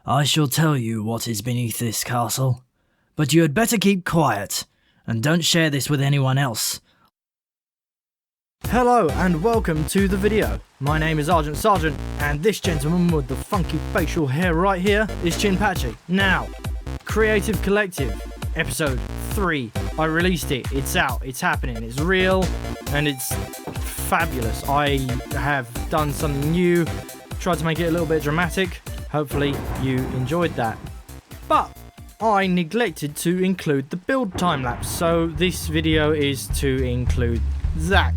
I shall tell you what is beneath this castle, but you had better keep quiet, and don't share this with anyone else. Hello and welcome to the video. My name is ArgentSargent, and this gentleman with the funky facial hair right here is Chinpachi. Now, Creative Collective, episode 3. I released it, it's out, it's happening, it's real, and it's fabulous. I have done something new, tried to make it a little bit dramatic. Hopefully you enjoyed that. But I neglected to include the build time-lapse, so this video is to include that.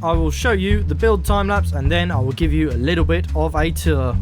I will show you the build time-lapse and then I will give you a little bit of a tour.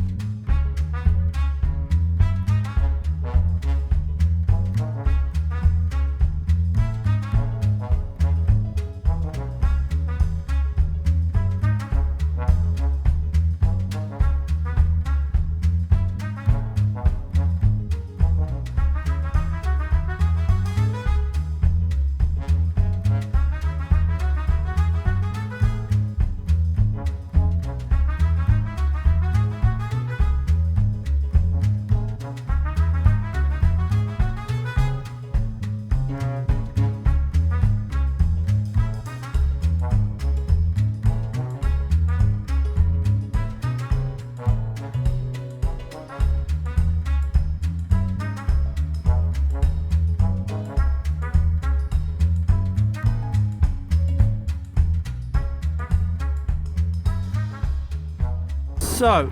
So,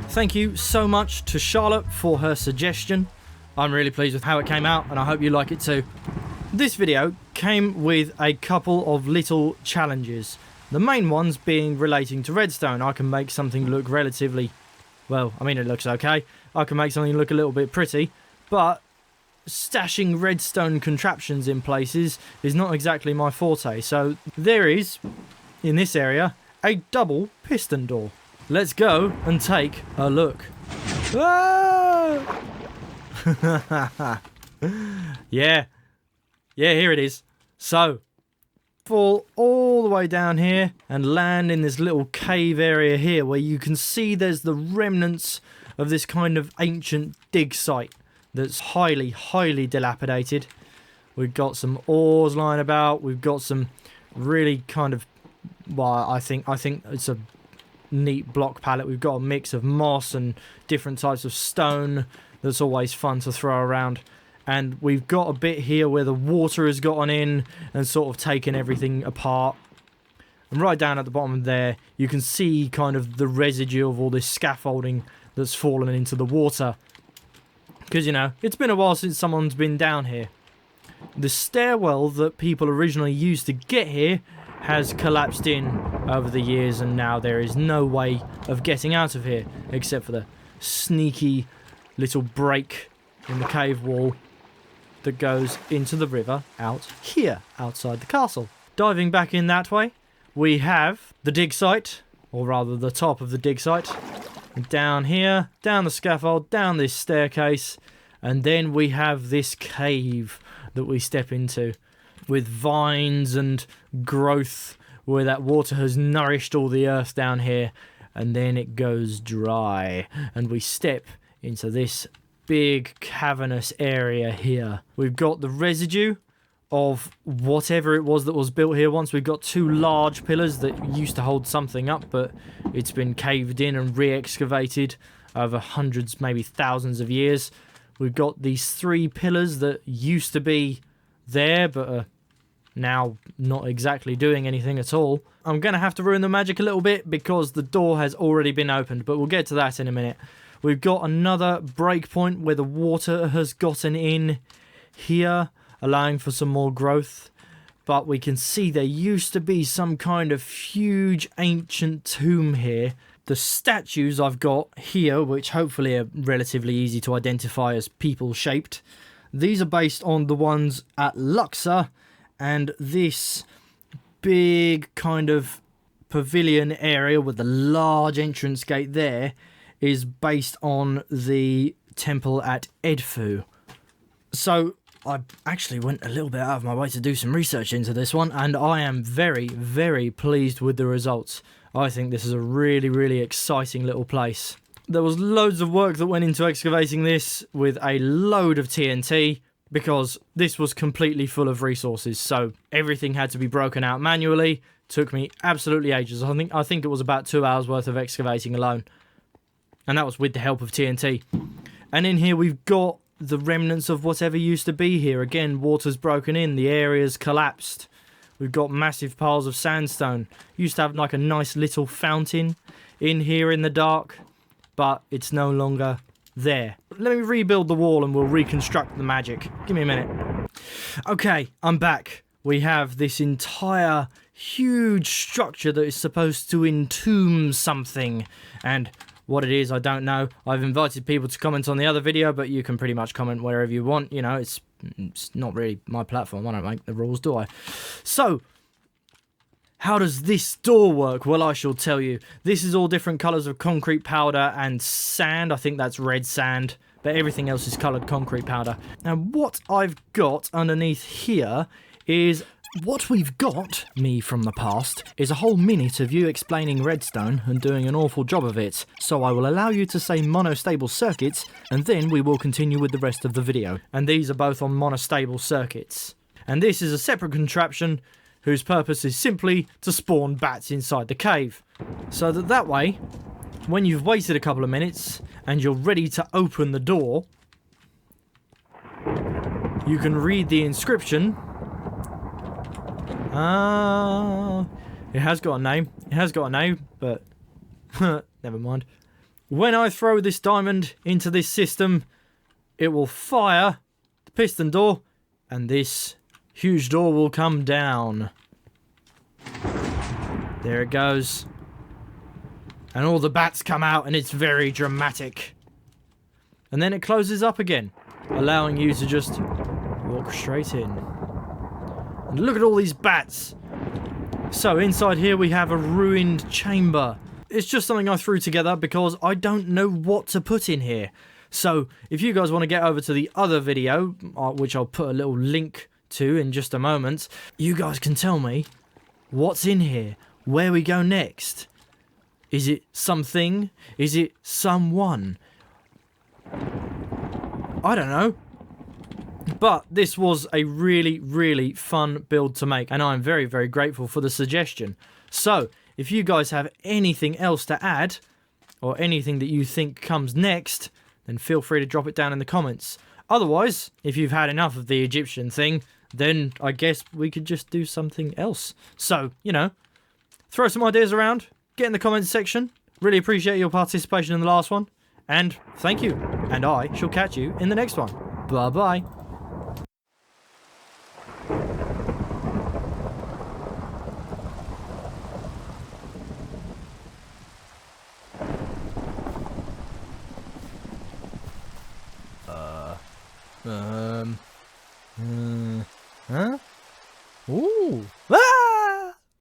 thank you so much to Charlotte for her suggestion. I'm really pleased with how it came out and I hope you like it too. This video came with a couple of little challenges. The main ones being relating to redstone. I can make something look relatively, well, I mean it looks okay. I can make something look a little bit pretty, but stashing redstone contraptions in places is not exactly my forte. So there is, in this area, a double piston door. Let's go and take a look. Ah! Yeah, here it is. So, fall all the way down here and land in this little cave area here where you can see there's the remnants of this kind of ancient dig site that's highly, highly dilapidated. We've got some ores lying about. We've got some really kind of, well, I think it's a neat block palette. We've got a mix of moss and different types of stone that's always fun to throw around, and we've got a bit here where the water has gotten in and sort of taken everything apart, and right down at the bottom there you can see kind of the residue of all this scaffolding that's fallen into the water, because you know it's been a while since someone's been down here. The stairwell that people originally used to get here has collapsed in over the years, and now there is no way of getting out of here except for the sneaky little break in the cave wall that goes into the river out here outside the castle. Diving back in that way, we have the dig site, or rather the top of the dig site, and down here, down the scaffold, down this staircase, and then we have this cave that we step into with vines and growth where that water has nourished all the earth down here, and then it goes dry and we step into this big cavernous area here. We've got the residue of whatever it was that was built here once. We've got two large pillars that used to hold something up, but it's been caved in and re-excavated over hundreds, maybe thousands of years. We've got these three pillars that used to be there but are now not exactly doing anything at all. I'm going to have to ruin the magic a little bit because the door has already been opened, but we'll get to that in a minute. We've got another breakpoint where the water has gotten in here, allowing for some more growth, but we can see there used to be some kind of huge ancient tomb here. The statues I've got here, which hopefully are relatively easy to identify as people shaped, these are based on the ones at Luxor, and this big kind of pavilion area with the large entrance gate there is based on the temple at Edfu. So I actually went a little bit out of my way to do some research into this one, and I am very, very pleased with the results. I think this is a really, really exciting little place. There was loads of work that went into excavating this with a load of TNT because this was completely full of resources. So everything had to be broken out manually. Took me absolutely ages. I think it was about 2 hours worth of excavating alone. And that was with the help of TNT. And in here we've got the remnants of whatever used to be here. Again, water's broken in. The area's collapsed. We've got massive piles of sandstone. Used to have like a nice little fountain in here in the dark. But it's no longer there. Let me rebuild the wall and we'll reconstruct the magic. Give me a minute. Okay, I'm back. We have this entire huge structure that is supposed to entomb something. And what it is, I don't know. I've invited people to comment on the other video, but you can pretty much comment wherever you want. You know, it's not really my platform. I don't make the rules, do I? So, how does this door work? Well, I shall tell you. This is all different colours of concrete powder and sand. I think that's red sand, but everything else is coloured concrete powder. Now, what I've got underneath here is... What we've got, me from the past, is a whole minute of you explaining redstone and doing an awful job of it. So I will allow you to say monostable circuits, and then we will continue with the rest of the video. And these are both on monostable circuits. And this is a separate contraption whose purpose is simply to spawn bats inside the cave. So that way, when you've waited a couple of minutes and you're ready to open the door, you can read the inscription. It has got a name. It has got a name, but never mind. When I throw this diamond into this system, it will fire the piston door, and this huge door will come down. There it goes. And all the bats come out, and it's very dramatic. And then it closes up again, allowing you to just walk straight in. And look at all these bats. So inside here we have a ruined chamber. It's just something I threw together because I don't know what to put in here. So if you guys want to get over to the other video, which I'll put a little link to in just a moment, you guys can tell me what's in here, where we go next. Is it something? Is it someone? I don't know. But this was a really, really fun build to make, and I'm very, very grateful for the suggestion. So, if you guys have anything else to add, or anything that you think comes next, then feel free to drop it down in the comments. Otherwise, if you've had enough of the Egyptian thing, then I guess we could just do something else. So, you know, throw some ideas around, get in the comments section. Really appreciate your participation in the last one, and thank you. And I shall catch you in the next one. Bye-bye. Huh? Ooh. Ah!